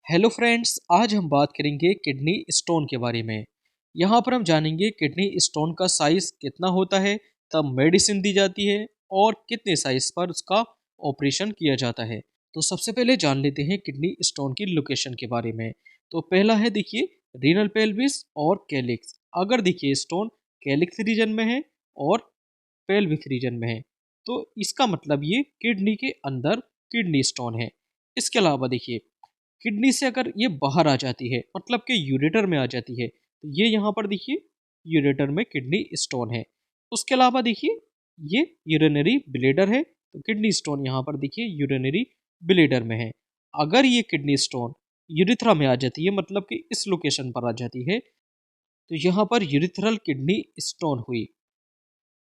Hello friends, आज हम बात करेंगे किडनी स्टोन के बारे में। यहाँ पर हम जानेंगे किडनी स्टोन का साइज कितना होता है, तब मेडिसिन दी जाती है और कितने साइज पर उसका ऑपरेशन किया जाता है। तो सबसे पहले जान लेते हैं किडनी स्टोन की लोकेशन के बारे में। तो पहला है देखिए रीनल पेल्विस और कैलिक्स। अगर देखिए स्टोन कैलिक्स रीजन में है और पेल्विक रीजन में है तो इसका मतलब ये किडनी के अंदर किडनी स्टोन है। इसके अलावा देखिए किडनी से अगर ये बाहर आ जाती है मतलब कि यूरेटर में आ जाती है तो ये यहाँ पर देखिए यूरेटर में किडनी स्टोन है। उसके अलावा देखिए ये यूरिनरी ब्लेडर है तो किडनी स्टोन यहाँ पर देखिए यूरिनरी ब्लेडर में है। अगर ये किडनी स्टोन यूरिथ्रा में आ जाती है मतलब कि इस लोकेशन पर आ जाती है तो यहाँ पर यूरिथ्रल किडनी स्टोन हुई।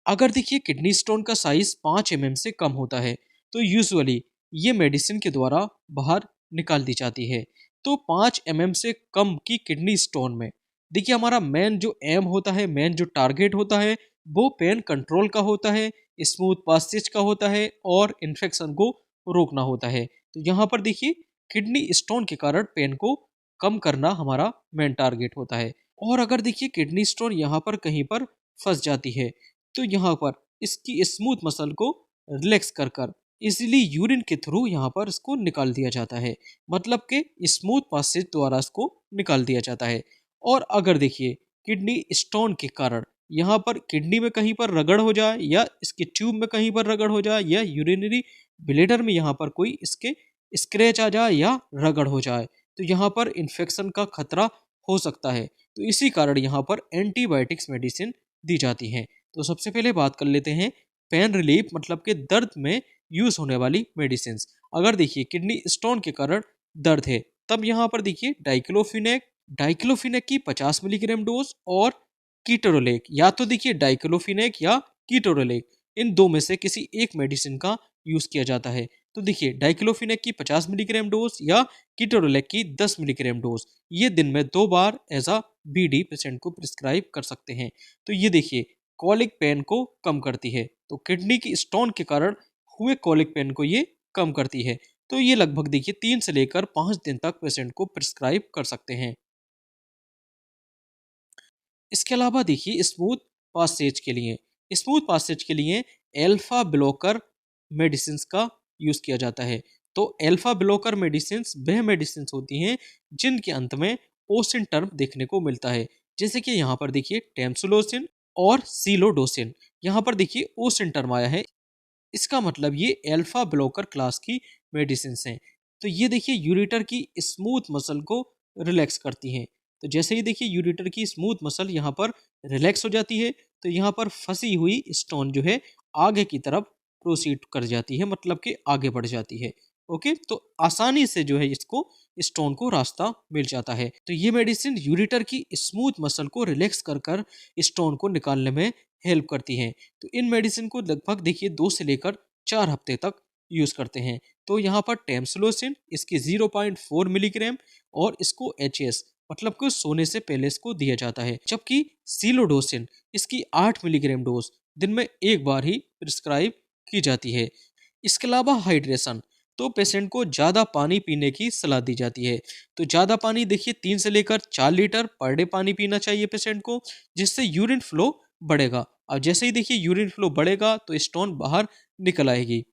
अगर देखिए किडनी स्टोन का साइज 5 mm से कम होता है तो यूजुअली ये मेडिसिन के द्वारा बाहर निकाल दी जाती है। तो 5 mm से कम की किडनी स्टोन में देखिए हमारा मेन जो एम होता है, मेन जो टारगेट होता है वो पेन कंट्रोल का होता है, स्मूथ पासेज का होता है और इन्फेक्शन को रोकना होता है। तो यहाँ पर देखिए किडनी स्टोन के कारण पेन को कम करना हमारा मेन टारगेट होता है। और अगर देखिए किडनी स्टोन यहाँ पर कहीं पर फंस जाती है तो यहाँ पर इसकी स्मूथ मसल को रिलैक्स कर कर इजीली यूरिन के थ्रू यहाँ पर इसको निकाल दिया जाता है, मतलब कि स्मूथ पासेज द्वारा इसको निकाल दिया जाता है। और अगर देखिए किडनी स्टोन के कारण यहाँ पर किडनी में कहीं पर रगड़ हो जाए या इसके ट्यूब में कहीं पर रगड़ हो जाए या यूरिनरी ब्लेडर में यहाँ पर कोई इसके स्क्रैच आ जाए या रगड़ हो जाए तो यहाँ पर इन्फेक्शन का खतरा हो सकता है। तो इसी कारण यहाँ पर एंटीबायोटिक्स मेडिसिन दी जाती है। तो सबसे पहले बात कर लेते हैं पेन रिलीफ मतलब के दर्द में यूज होने वाली मेडिसिन। अगर देखिए किडनी स्टोन के कारण दर्द है तब यहाँ पर देखिए डाइक्लोफिनेक डाइक्लोफिनेक की 50 मिलीग्राम डोज और कीटोरोलेक, या तो देखिए डाइक्लोफिनेक या कीटोरोलेक, इन दो में से किसी एक मेडिसिन का यूज किया जाता है। तो देखिए डाइक्लोफिनेक की 50 मिलीग्राम डोज या कीटोरोलेक की 10 मिलीग्राम डोज ये दिन में 2 बार एज अ बीडी पेशेंट को प्रिस्क्राइब कर सकते हैं। तो ये देखिए कॉलिक पेन को कम करती है, तो किडनी की स्टोन के कारण हुए कॉलिक पेन को ये कम करती है। तो ये लगभग देखिए 3 से लेकर 5 दिन तक पेशेंट को प्रिस्क्राइब कर सकते हैं। इसके अलावा देखिए स्मूथ पासेज के लिए एल्फा ब्लॉकर मेडिसिन का यूज किया जाता है। तो एल्फा ब्लॉकर मेडिसिन वह मेडिसिन होती हैं जिनके अंत में ओसिन टर्म देखने को मिलता है, जैसे कि यहाँ पर देखिए टेम्सुलोसिन और सीलोडोसिन। यहाँ पर देखिए ओसिन टर्म आया है, इसका मतलब ये अल्फा ब्लॉकर क्लास की मेडिसिन हैं। तो ये देखिए यूरेटर की स्मूथ मसल को रिलैक्स करती हैं। तो जैसे ही देखिए यूरेटर की स्मूथ मसल यहाँ पर रिलैक्स हो जाती है तो यहाँ पर फंसी हुई स्टोन जो है आगे की तरफ प्रोसीड कर जाती है, मतलब कि आगे बढ़ जाती है। ओके, तो आसानी से जो है इसको स्टोन को रास्ता मिल जाता है। तो ये मेडिसिन यूरेटर की स्मूथ मसल को रिलैक्स कर कर स्टोन को निकालने में हेल्प करती हैं। तो इन मेडिसिन को लगभग देखिए 2 से लेकर 4 हफ्ते तक यूज करते हैं। तो यहाँ पर टेम्सुलोसिन इसकी 0.4 मिलीग्राम और इसको एच मतलब कि सोने से पहले इसको दिया जाता है, जबकि सीलोडोसिन इसकी 8 मिलीग्राम डोज दिन में एक बार ही प्रिस्क्राइब की जाती है। इसके अलावा हाइड्रेशन, तो पेशेंट को ज़्यादा पानी पीने की सलाह दी जाती है। तो ज़्यादा पानी देखिए 3 से लेकर 4 लीटर पर डे पानी पीना चाहिए पेशेंट को, जिससे यूरिन फ्लो बढ़ेगा। और जैसे ही देखिए यूरिन फ्लो बढ़ेगा तो स्टोन बाहर निकल आएगी।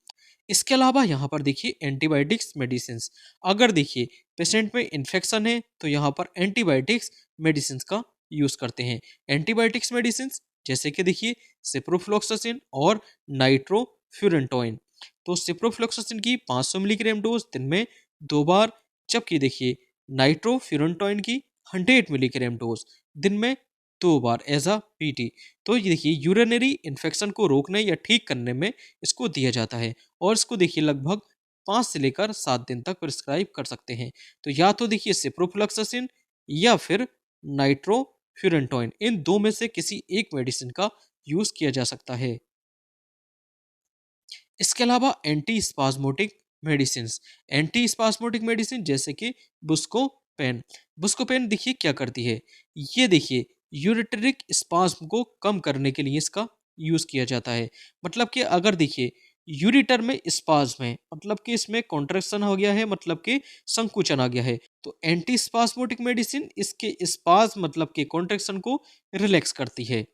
इसके अलावा यहाँ पर देखिए एंटीबायोटिक्स मेडिसिन, अगर देखिए पेशेंट में इन्फेक्शन है तो यहाँ पर एंटीबायोटिक्स मेडिसिन का यूज करते हैं। एंटीबायोटिक्स मेडिसिन जैसे कि देखिए सिप्रोफ्लोक्सासिन और नाइट्रोफ्यूरेंटोइन। तो सिप्रोफ्लोक्सासिन की 500 मिलीग्राम डोज दिन में 2 बार, जबकि देखिए नाइट्रोफ्यूरेंटोइन की 100 मिलीग्राम डोज दिन में 2 बार एज अ पीटी। तो ये देखिए यूरिनरी इन्फेक्शन को रोकने या ठीक करने में इसको दिया जाता है और इसको देखिए लगभग 5 से लेकर 7 दिन तक प्रिस्क्राइब कर सकते हैं। तो या तो देखिए सिप्रोफ्लोक्सासिन या फिर नाइट्रोफ्यूरेंटोइन, इन दो में से किसी एक मेडिसिन का यूज किया जा सकता है। इसके अलावा एंटी स्पास्मोटिक मेडिसिन जैसे कि बुस्कोपेन। बुस्कोपेन देखिए क्या करती है, ये देखिए यूरेटरिक स्पास्म को कम करने के लिए इसका यूज किया जाता है। मतलब कि अगर देखिए यूरिटर में स्पाज्म है, मतलब कि इसमें कॉन्ट्रैक्शन हो गया है, मतलब कि संकुचन आ गया है। तो एंटी स्पास्मोटिक मेडिसिन इसके स्पाज्म मतलब कि कॉन्ट्रैक्शन को रिलैक्स करती है।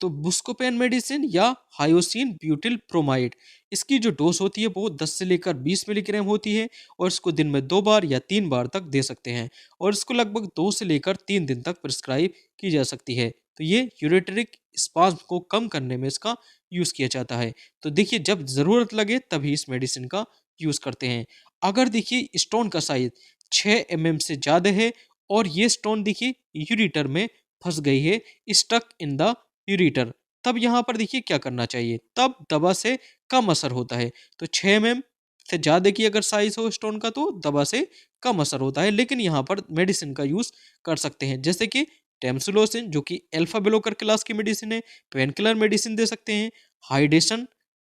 तो बुस्कोपेन मेडिसिन या हायोसिन ब्यूटिल प्रोमाइड, इसकी जो डोज होती है वो 10 से लेकर 20 मिलीग्राम होती है, और इसको दिन में 2 बार या 3 बार तक दे सकते हैं, और इसको लगभग 2 से लेकर 3 दिन तक प्रिस्क्राइब की जा सकती है। तो ये यूरेटरिक स्पाज्म को कम करने में इसका यूज़ किया जाता है। तो देखिए, जब ज़रूरत लगे तभी इस मेडिसिन का यूज़ करते हैं। अगर देखिए स्टोन का साइज 6 mm से ज़्यादा है, और ये स्टोन देखिए यूरिटर में फंस गई है, स्टक इन द यूरिटर, तब यहाँ पर देखिए क्या करना चाहिए, तब दवा से कम असर होता है। तो 6 mm से ज़्यादा की अगर साइज हो स्टोन का तो दवा से कम असर होता है, लेकिन यहाँ पर मेडिसिन का यूज़ कर सकते हैं, जैसे कि टेम्सुलोसिन जो कि अल्फा ब्लोकर क्लास की मेडिसिन है, पेन किलर मेडिसिन दे सकते हैं। हाइड्रेशन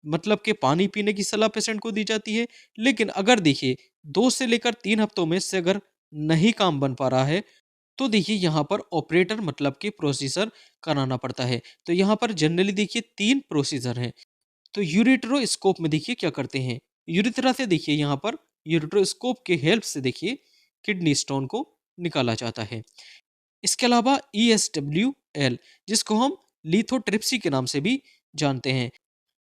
मतलब कि पानी पीने की सलाह पेशेंट को दी जाती है। लेकिन अगर देखिए 2 से लेकर 3 हफ्तों में से अगर नहीं काम बन पा रहा है, तो देखिए यहाँ पर ऑपरेटर मतलब कि प्रोसीजर कराना पड़ता है। तो यहाँ पर जनरली देखिए 3 प्रोसीजर हैं। तो यूरेट्रोस्कोप में देखिए क्या करते हैं, यूरिथ्रा से देखिए यहाँ पर यूरेट्रोस्कोप के हेल्प से देखिए किडनी स्टोन को निकाला जाता है। इसके अलावा ESWL, जिसको हम लिथोट्रिप्सी के नाम से भी जानते हैं।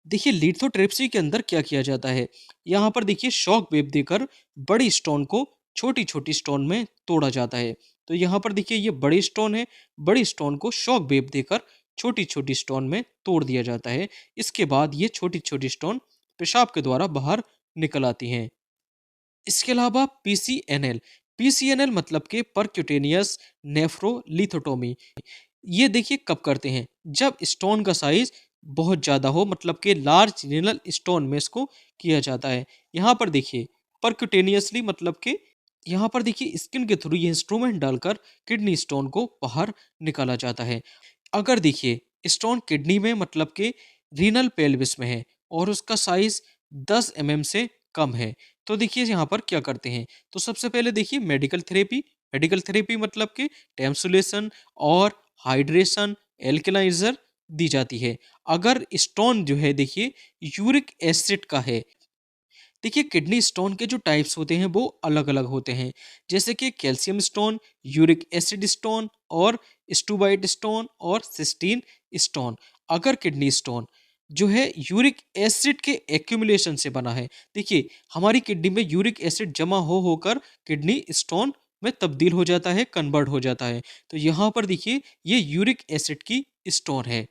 देखिए लिथोट्रिप्सी के अंदर क्या किया जाता है, यहाँ पर देखिए शॉक वेव देकर बड़ी स्टोन को छोटी छोटी स्टोन में तोड़ा जाता है। तो यहाँ पर देखिए ये बड़ी स्टोन है, बड़ी स्टोन को शॉक वेव देकर छोटी छोटी स्टोन में तोड़ दिया जाता है। इसके बाद ये छोटी छोटी स्टोन पेशाब के द्वारा बाहर निकल आती हैं। इसके अलावा PCNL, PCNL मतलब कि परक्यूटेनियस नेफ्रोलिथोटोमी, ये देखिए कब करते हैं, जब स्टोन का साइज बहुत ज़्यादा हो, मतलब कि लार्ज रीनल स्टोन में इसको किया जाता है। यहाँ पर देखिए परक्यूटेनियसली मतलब कि यहाँ पर देखिए स्किन के थ्रू ये इंस्ट्रूमेंट डालकर किडनी स्टोन को बाहर निकाला जाता है। अगर देखिए स्टोन किडनी में मतलब कि रीनल पेल्विस में है, और उसका साइज 10 mm से कम है, तो देखिए यहाँ पर क्या करते हैं। तो सबसे पहले देखिए मेडिकल थेरेपी, मेडिकल थेरेपी मतलब कि टेम्सुलेशन और हाइड्रेशन एल्कलाइजर दी जाती है। अगर स्टोन जो है देखिए यूरिक एसिड का है, देखिए किडनी स्टोन के जो टाइप्स होते हैं वो अलग अलग होते हैं, जैसे कि calcium stone, uric acid stone, और स्टूबाइट स्टोन, और सिस्टीन स्टोन। अगर किडनी स्टोन जो है यूरिक एसिड के एक्यूमुलेशन से बना है, देखिए हमारी किडनी में यूरिक एसिड जमा हो होकर किडनी स्टोन में तब्दील हो जाता है, कन्वर्ट हो जाता है। तो यहाँ पर देखिए ये यूरिक एसिड की स्टोन है।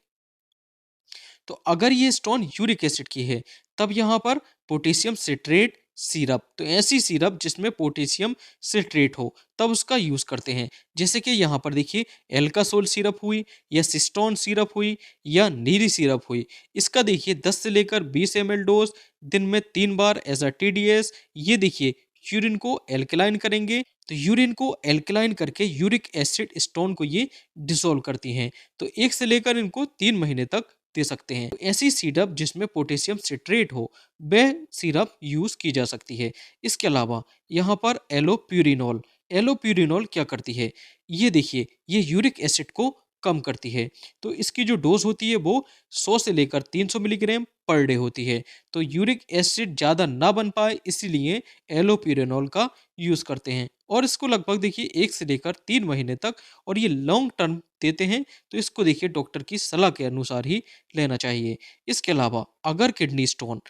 तो अगर ये स्टोन यूरिक एसिड की है, तब यहाँ पर पोटेशियम सिट्रेट सिरप, तो ऐसी सिरप जिसमें पोटेशियम सिट्रेट हो, तब उसका यूज़ करते हैं। जैसे कि यहाँ पर देखिए एल्कासोल सिरप हुई, या सिस्टोन सिरप हुई, या नीरी सिरप हुई। इसका देखिए 10 से लेकर 20 ml डोज, दिन में 3 बार एज अ TDS। ये देखिए यूरिन को एल्कलाइन करेंगे, तो यूरिन को एल्कलाइन करके यूरिक एसिड स्टोन को ये डिसॉल्व करती हैं। तो 1 से लेकर इनको 3 महीने तक दे सकते हैं। तो ऐसी सिरप जिसमें पोटेशियम सिट्रेट हो, वह सिरप यूज की जा सकती है। इसके अलावा यहाँ पर एलोप्यूरिनोल, एलोप्यूरिनोल क्या करती है, ये देखिए ये यूरिक एसिड को कम करती है। तो इसकी जो डोज होती है वो 100 से लेकर 300 मिलीग्राम पर डे होती है। तो यूरिक एसिड ज़्यादा ना बन पाए इसीलिए एलोप्यूरिनोल का यूज़ करते हैं, और इसको लगभग देखिए 1 से लेकर 3 महीने तक, और ये लॉन्ग टर्म देते हैं। तो इसको देखिए डॉक्टर की सलाह के अनुसार ही लेना चाहिए। इसके अलावा अगर किडनी स्टोन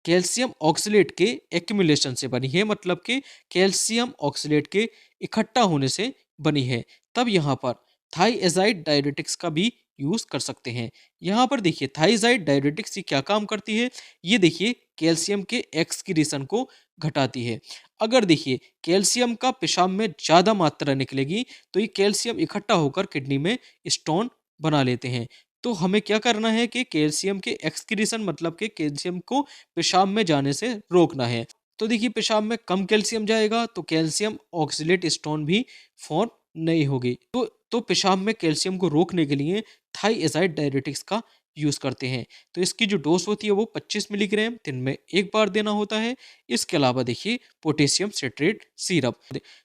कैल्शियम ऑक्सलेट के एक्यूमुलेशन से बनी है, मतलब कि कैल्शियम ऑक्सलेट के इकट्ठा होने से बनी है, तब यहाँ पर थाइएजाइड डायरेटिक्स का भी यूज कर सकते हैं। यहाँ पर देखिए थाइजाइड डायरेटिक्स ये क्या काम करती है, ये देखिए कैल्शियम के एक्सक्रीशन को घटाती है। अगर देखिए कैल्शियम का पेशाब में ज़्यादा मात्रा निकलेगी, तो ये कैल्शियम इकट्ठा होकर किडनी में स्टोन बना लेते हैं। तो हमें क्या करना है कि कैल्शियम के एक्सक्रीशन मतलब कि कैल्शियम को पेशाब में जाने से रोकना है। तो देखिए पेशाब में कम कैल्शियम जाएगा तो कैल्शियम ऑक्सलेट स्टोन भी फॉर्म नहीं होगी। तो पेशाब में कैल्शियम को रोकने के लिए थाइएजाइड डायरेटिक्स का यूज़ करते हैं। तो इसकी जो डोज होती है वो 25 मिलीग्राम दिन में 1 बार देना होता है। इसके अलावा देखिए पोटेशियम सिट्रेट सिरप,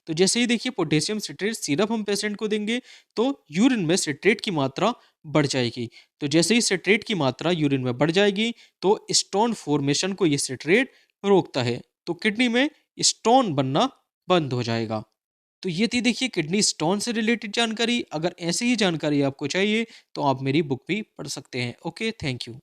तो जैसे ही देखिए पोटेशियम सिट्रेट सिरप हम पेशेंट को देंगे, तो यूरिन में सिट्रेट की मात्रा बढ़ जाएगी। तो जैसे ही सिट्रेट की मात्रा यूरिन में बढ़ जाएगी तो स्टोन फॉर्मेशन को ये सिट्रेट रोकता है, तो किडनी में स्टोन बनना बंद हो जाएगा। तो ये थी देखिए किडनी स्टोन से रिलेटेड जानकारी। अगर ऐसी ही जानकारी आपको चाहिए तो आप मेरी बुक भी पढ़ सकते हैं। Okay, thank you.